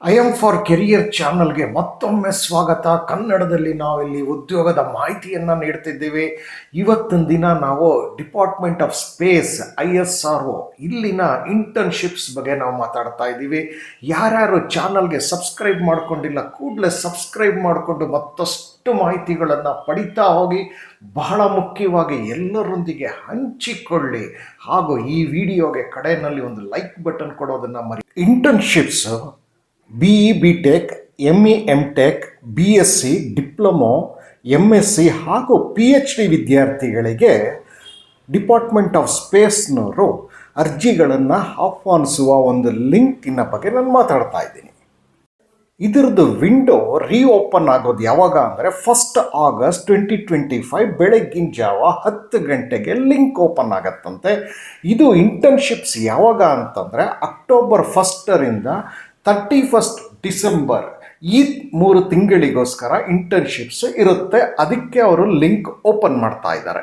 I M for career ಚಾನಲ್ಗೆ ಮತ್ತೊಮ್ಮೆ ಸ್ವಾಗತ. ಕನ್ನಡದಲ್ಲಿ ನಾವಿಲ್ಲಿ ಉದ್ಯೋಗದ ಮಾಹಿತಿಯನ್ನು ನೀಡ್ತಿದ್ದೀವಿ. ಇವತ್ತಿನ ದಿನ ನಾವು ಡಿಪಾರ್ಟ್ಮೆಂಟ್ ಆಫ್ ಸ್ಪೇಸ್ ISRO ಇಲ್ಲಿನ ಇಂಟರ್ನ್ಶಿಪ್ಸ್ ಬಗ್ಗೆ ನಾವು ಮಾತಾಡ್ತಾ ಇದ್ದೀವಿ. ಯಾರ್ಯಾರು ಚಾನಲ್ಗೆ ಸಬ್ಸ್ಕ್ರೈಬ್ ಮಾಡ್ಕೊಂಡಿಲ್ಲ ಕೂಡಲೇ ಸಬ್ಸ್ಕ್ರೈಬ್ ಮಾಡಿಕೊಂಡು ಮತ್ತಷ್ಟು ಮಾಹಿತಿಗಳನ್ನು ಪಡಿತಾ ಹೋಗಿ. ಬಹಳ ಮುಖ್ಯವಾಗಿ ಎಲ್ಲರೊಂದಿಗೆ ಹಂಚಿಕೊಳ್ಳಿ ಹಾಗೂ ಈ ವಿಡಿಯೋಗೆ ಕಡೆಯಲ್ಲಿ ಒಂದು ಲೈಕ್ ಬಟನ್ ಕೊಡೋದನ್ನು ಮರಿ. Internships BE BTech, ME MTech, BSc, diploma, MSc ಹಾಗೂ PhD ವಿದ್ಯಾರ್ಥಿಗಳಿಗೆ ಡಿಪಾರ್ಟ್ಮೆಂಟ್ ಆಫ್ ಸ್ಪೇಸ್ನವರು ಅರ್ಜಿಗಳನ್ನು ಆಹ್ವಾನಿಸುವ ಒಂದು ಲಿಂಕಿನ ಬಗ್ಗೆ ನಾನು ಮಾತಾಡ್ತಾ ಇದ್ದೀನಿ. ಇದರದ್ದು ವಿಂಡೋ ರೀಓಪನ್ ಆಗೋದು ಯಾವಾಗ ಅಂದರೆ 1 ಆಗಸ್ಟ್ 2025 ಬೆಳಗ್ಗಿನ ಜಾವ 10 ಗಂಟೆಗೆ ಲಿಂಕ್ ಓಪನ್ ಆಗತ್ತಂತೆ. ಇದು ಇಂಟರ್ನ್ಶಿಪ್ಸ್ ಯಾವಾಗ ಅಂತಂದರೆ ಅಕ್ಟೋಬರ್ 1ರಿಂದ 31 ಡಿಸೆಂಬರ್ ಈ 3 ತಿಂಗಳಿಗೋಸ್ಕರ ಇಂಟರ್ನ್ಶಿಪ್ಸ್ ಇರುತ್ತೆ. ಅದಕ್ಕೆ ಅವರು ಲಿಂಕ್ ಓಪನ್ ಮಾಡ್ತಾ ಇದ್ದಾರೆ.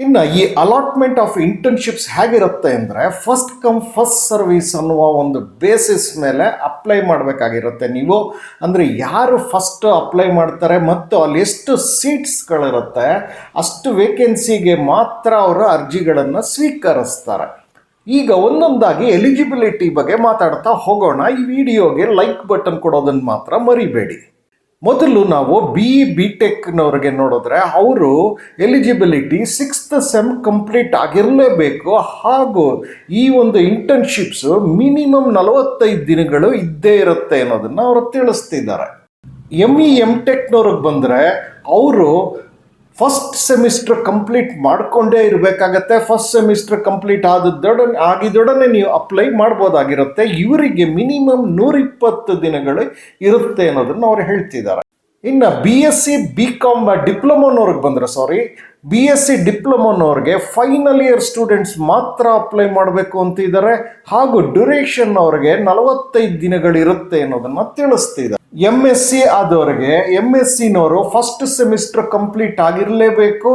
ಇನ್ನು ಈ ಅಲಾಟ್ಮೆಂಟ್ ಆಫ್ ಇಂಟರ್ನ್ಶಿಪ್ಸ್ ಹೇಗಿರುತ್ತೆ ಅಂದರೆ ಫಸ್ಟ್ ಕಮ್ ಫಸ್ಟ್ ಸರ್ವಿಸ್ ಅನ್ನುವ ಒಂದು ಬೇಸಿಸ್ ಮೇಲೆ ಅಪ್ಲೈ ಮಾಡಬೇಕಾಗಿರುತ್ತೆ ನೀವು. ಅಂದರೆ ಯಾರು ಫಸ್ಟ್ ಅಪ್ಲೈ ಮಾಡ್ತಾರೆ ಮತ್ತು ಅಲ್ಲಿ ಎಷ್ಟು ಸೀಟ್ಸ್ಗಳಿರುತ್ತೆ ಅಷ್ಟು ವೇಕೆನ್ಸಿಗೆ ಮಾತ್ರ ಅವರು ಅರ್ಜಿಗಳನ್ನು ಸ್ವೀಕರಿಸ್ತಾರೆ. ಈಗ ಒಂದೊಂದಾಗಿ ಎಲಿಜಿಬಿಲಿಟಿ ಬಗ್ಗೆ ಮಾತಾಡ್ತಾ ಹೋಗೋಣ. ಈ ವಿಡಿಯೋಗೆ ಲೈಕ್ ಬಟನ್ ಕೊಡೋದನ್ನು ಮಾತ್ರ ಮರಿಬೇಡಿ. ಮೊದಲು ನಾವು BE BTechನವ್ರಿಗೆ ನೋಡಿದ್ರೆ ಅವರು ಎಲಿಜಿಬಿಲಿಟಿ 6th ಸೆಮ್ ಕಂಪ್ಲೀಟ್ ಆಗಿರಲೇಬೇಕು ಹಾಗೂ ಈ ಒಂದು ಇಂಟರ್ನ್ಶಿಪ್ಸು ಮಿನಿಮಮ್ 45 ದಿನಗಳು ಇದ್ದೇ ಇರುತ್ತೆ ಅನ್ನೋದನ್ನು ಅವರು ತಿಳಿಸ್ತಿದ್ದಾರೆ. ME MTechನವ್ರಿಗೆ ಬಂದರೆ ಅವರು ಫಸ್ಟ್ ಸೆಮಿಸ್ಟರ್ ಕಂಪ್ಲೀಟ್ ಮಾಡಿಕೊಂಡೇ ಇರಬೇಕಾಗತ್ತೆ. ಫಸ್ಟ್ ಸೆಮಿಸ್ಟರ್ ಕಂಪ್ಲೀಟ್ ಆಗಿದೊಡನೆ ನೀವು ಅಪ್ಲೈ ಮಾಡ್ಬೋದಾಗಿರುತ್ತೆ. ಇವರಿಗೆ ಮಿನಿಮಮ್ 120 ದಿನಗಳು ಇರುತ್ತೆ ಅನ್ನೋದನ್ನು ಅವ್ರು ಹೇಳ್ತಿದ್ದಾರೆ. ಇನ್ನು BSc BCom ಡಿಪ್ಲೊಮೋನವ್ರಿಗೆ ಬಂದರೆ BSc ಡಿಪ್ಲೊಮೋನವ್ರಿಗೆ ಫೈನಲ್ ಇಯರ್ ಸ್ಟೂಡೆಂಟ್ಸ್ ಮಾತ್ರ ಅಪ್ಲೈ ಮಾಡಬೇಕು ಅಂತಿದ್ದಾರೆ ಹಾಗೂ ಡ್ಯೂರೇಷನ್ ಅವ್ರಿಗೆ 45 ದಿನಗಳಿರುತ್ತೆ ಅನ್ನೋದನ್ನು ತಿಳಿಸ್ತಿದ್ದಾರೆ. MSc ಆದವ್ರಿಗೆ MScನವರು ಫಸ್ಟ್ ಸೆಮಿಸ್ಟರ್ ಕಂಪ್ಲೀಟ್ ಆಗಿರಲೇಬೇಕು.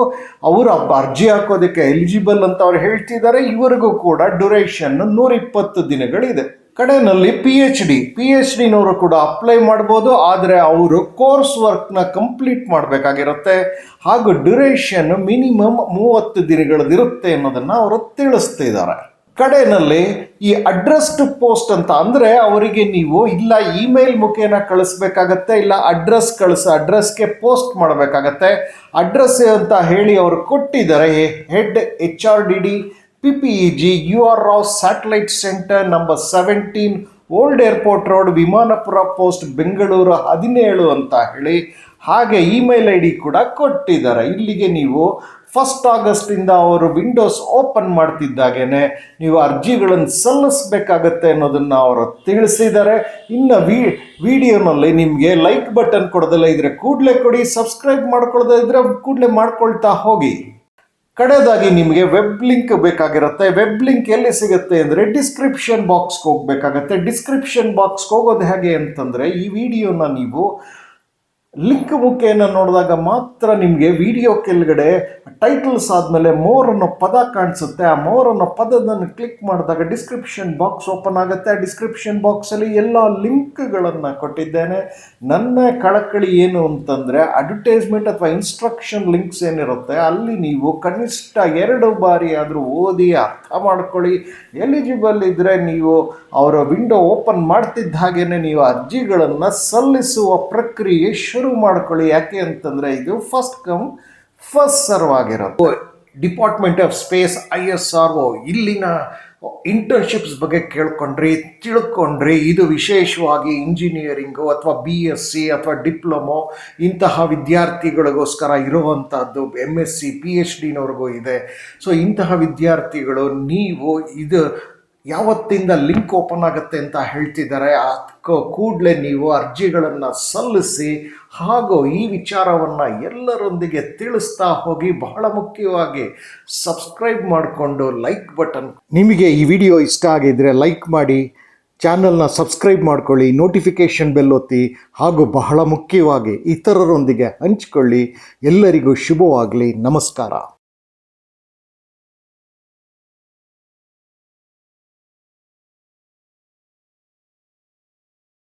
ಅವರು ಅರ್ಜಿ ಹಾಕೋದಕ್ಕೆ ಎಲಿಜಿಬಲ್ ಅಂತ ಅವ್ರು ಹೇಳ್ತಿದ್ದಾರೆ. ಇವರಿಗೂ ಕೂಡ ಡ್ಯೂರೇಷನ್ 120 ದಿನಗಳಿದೆ. ಕಡೆಯಲ್ಲಿ PhDನವರು ಕೂಡ ಅಪ್ಲೈ ಮಾಡ್ಬೋದು. ಆದರೆ ಅವರು ಕೋರ್ಸ್ ವರ್ಕ್ನ ಕಂಪ್ಲೀಟ್ ಮಾಡಬೇಕಾಗಿರುತ್ತೆ ಹಾಗೂ ಡ್ಯೂರೇಷನ್ ಮಿನಿಮಮ್ 30 ದಿನಗಳದಿರುತ್ತೆ ಅನ್ನೋದನ್ನು ಅವರು ತಿಳಿಸ್ತಿದ್ದಾರೆ. ಕಡೆಯಲ್ಲಿ ಈ ಅಡ್ರೆಸ್ ಟು ಪೋಸ್ಟ್ ಅಂತ ಅಂದರೆ ಅವರಿಗೆ ನೀವು ಇಲ್ಲ ಇಮೇಲ್ ಮುಖೇನ ಕಳಿಸ್ಬೇಕಾಗತ್ತೆ, ಇಲ್ಲ ಅಡ್ರೆಸ್ಗೆ ಪೋಸ್ಟ್ ಮಾಡಬೇಕಾಗತ್ತೆ. ಅಡ್ರೆಸ್ ಅಂತ ಹೇಳಿ ಅವರು ಕೊಟ್ಟಿದ್ದಾರೆ. Head HRDD PPEG UR Rao satellite centre number 17 old airport road Vimanapura post Bengaluru 17 ಅಂತ ಹೇಳಿ ಹಾಗೆ ಇಮೇಲ್ ID ಕೂಡ ಕೊಟ್ಟಿದ್ದಾರೆ. ಇಲ್ಲಿಗೆ ನೀವು 1 ಆಗಸ್ಟಿಂದ ಅವರು ವಿಂಡೋಸ್ ಓಪನ್ ಮಾಡ್ತಿದ್ದಾಗೇನೆ ನೀವು ಅರ್ಜಿಗಳನ್ನು ಸಲ್ಲಿಸಬೇಕಾಗತ್ತೆ ಅನ್ನೋದನ್ನು ಅವರು ತಿಳಿಸಿದ್ದಾರೆ. ಇನ್ನು ವಿಡಿಯೋನಲ್ಲಿ ನಿಮಗೆ ಲೈಕ್ ಬಟನ್ ಕೊಡೋದಲ್ಲ ಇದ್ರೆ ಕೂಡಲೇ ಕೊಡಿ, ಸಬ್ಸ್ಕ್ರೈಬ್ ಮಾಡ್ಕೊಳ್ಳೋದೇ ಇದ್ರೆ ಕೂಡಲೇ ಮಾಡ್ಕೊಳ್ತಾ ಹೋಗಿ. ಕಡೆಯದಾಗಿ ನಿಮಗೆ ವೆಬ್ ಲಿಂಕ್ ಬೇಕಾಗಿರುತ್ತೆ. ವೆಬ್ ಲಿಂಕ್ ಎಲ್ಲಿ ಸಿಗುತ್ತೆ ಅಂದರೆ ಡಿಸ್ಕ್ರಿಪ್ಷನ್ ಬಾಕ್ಸ್ಗೆ ಹೋಗಬೇಕಾಗತ್ತೆ. ಡಿಸ್ಕ್ರಿಪ್ಷನ್ ಬಾಕ್ಸ್ಗೆ ಹೋಗೋದು ಹೇಗೆ ಅಂತಂದರೆ ಈ ವಿಡಿಯೋನ ನೀವು ಲಿಂಕ್ ಮುಖೇನ ನೋಡಿದಾಗ ಮಾತ್ರ ನಿಮಗೆ ವಿಡಿಯೋ ಕೆಳಗಡೆ ಟೈಟಲ್ಸ್ ಆದಮೇಲೆ ಮೋರ್ ಅನ್ನೋ ಪದ ಕಾಣಿಸುತ್ತೆ. ಆ ಮೋರ್ ಅನ್ನೋ ಪದವನ್ನು ಕ್ಲಿಕ್ ಮಾಡಿದಾಗ ಡಿಸ್ಕ್ರಿಪ್ಷನ್ ಬಾಕ್ಸ್ ಓಪನ್ ಆಗುತ್ತೆ. ಆ ಡಿಸ್ಕ್ರಿಪ್ಷನ್ ಬಾಕ್ಸಲ್ಲಿ ಎಲ್ಲ ಲಿಂಕ್ಗಳನ್ನು ಕೊಟ್ಟಿದ್ದೇನೆ. ನನ್ನ ಕಳಕಳಿ ಏನು ಅಂತಂದರೆ ಅಡ್ವರ್ಟೈಸ್ಮೆಂಟ್ ಅಥವಾ ಇನ್ಸ್ಟ್ರಕ್ಷನ್ ಲಿಂಕ್ಸ್ ಏನಿರುತ್ತೆ ಅಲ್ಲಿ ನೀವು ಕನಿಷ್ಠ 2 ಬಾರಿ ಆದರೂ ಓದಿ ಅರ್ಥ ಮಾಡ್ಕೊಳ್ಳಿ. ಎಲಿಜಿಬಲ್ ಇದ್ದರೆ ನೀವು ಅವರ ವಿಂಡೋ ಓಪನ್ ಮಾಡ್ತಿದ್ದ ಹಾಗೇನೆ ನೀವು ಅರ್ಜಿಗಳನ್ನು ಸಲ್ಲಿಸುವ ಪ್ರಕ್ರಿಯೆ ಶುರು ಮಾಡ್ಕೊಳ್ಳಿ. ಯಾಕೆ ಅಂತಂದರೆ ಇದು ಫಸ್ಟ್ ಕಮ್ ಫಸ್ಟ್ ಸರ್ವ್ ಆಗಿರೋದು. ಡಿಪಾರ್ಟ್ಮೆಂಟ್ ಆಫ್ ಸ್ಪೇಸ್ ISRO ಇಲ್ಲಿನ ಇಂಟರ್ನ್ಶಿಪ್ಸ್ ಬಗ್ಗೆ ತಿಳ್ಕೊಂಡ್ರಿ. ಇದು ವಿಶೇಷವಾಗಿ ಇಂಜಿನಿಯರಿಂಗು ಅಥವಾ BSc ಅಥವಾ ಡಿಪ್ಲೊಮೊ ಇಂತಹ ವಿದ್ಯಾರ್ಥಿಗಳಿಗೋಸ್ಕರ ಇರುವಂಥದ್ದು. MSc PhDನವ್ರಿಗೂ ಇದೆ. ಸೊ ಇಂತಹ ವಿದ್ಯಾರ್ಥಿಗಳು ನೀವು ಇದು ಯಾವತ್ತಿಂದ ಲಿಂಕ್ ಓಪನ್ ಆಗುತ್ತೆ ಅಂತ ಹೇಳ್ತಿದ್ದಾರೆ. ಕೂಡಲೇ ನೀವು ಅರ್ಜಿಗಳನ್ನು ಸಲ್ಲಿಸಿ ಹಾಗೂ ಈ ವಿಚಾರವನ್ನು ಎಲ್ಲರೊಂದಿಗೆ ತಿಳಿಸ್ತಾ ಹೋಗಿ. ಬಹಳ ಮುಖ್ಯವಾಗಿ ಸಬ್ಸ್ಕ್ರೈಬ್ ಮಾಡಿಕೊಂಡು ಲೈಕ್ ಬಟನ್. ನಿಮಗೆ ಈ ವಿಡಿಯೋ ಇಷ್ಟ ಆಗಿದ್ದರೆ ಲೈಕ್ ಮಾಡಿ, ಚಾನಲ್ನ ಸಬ್ಸ್ಕ್ರೈಬ್ ಮಾಡ್ಕೊಳ್ಳಿ, ನೋಟಿಫಿಕೇಷನ್ ಬೆಲ್ ಒತ್ತಿ ಹಾಗೂ ಬಹಳ ಮುಖ್ಯವಾಗಿ ಇತರರೊಂದಿಗೆ ಹಂಚಿಕೊಳ್ಳಿ. ಎಲ್ಲರಿಗೂ ಶುಭವಾಗಲಿ. ನಮಸ್ಕಾರ.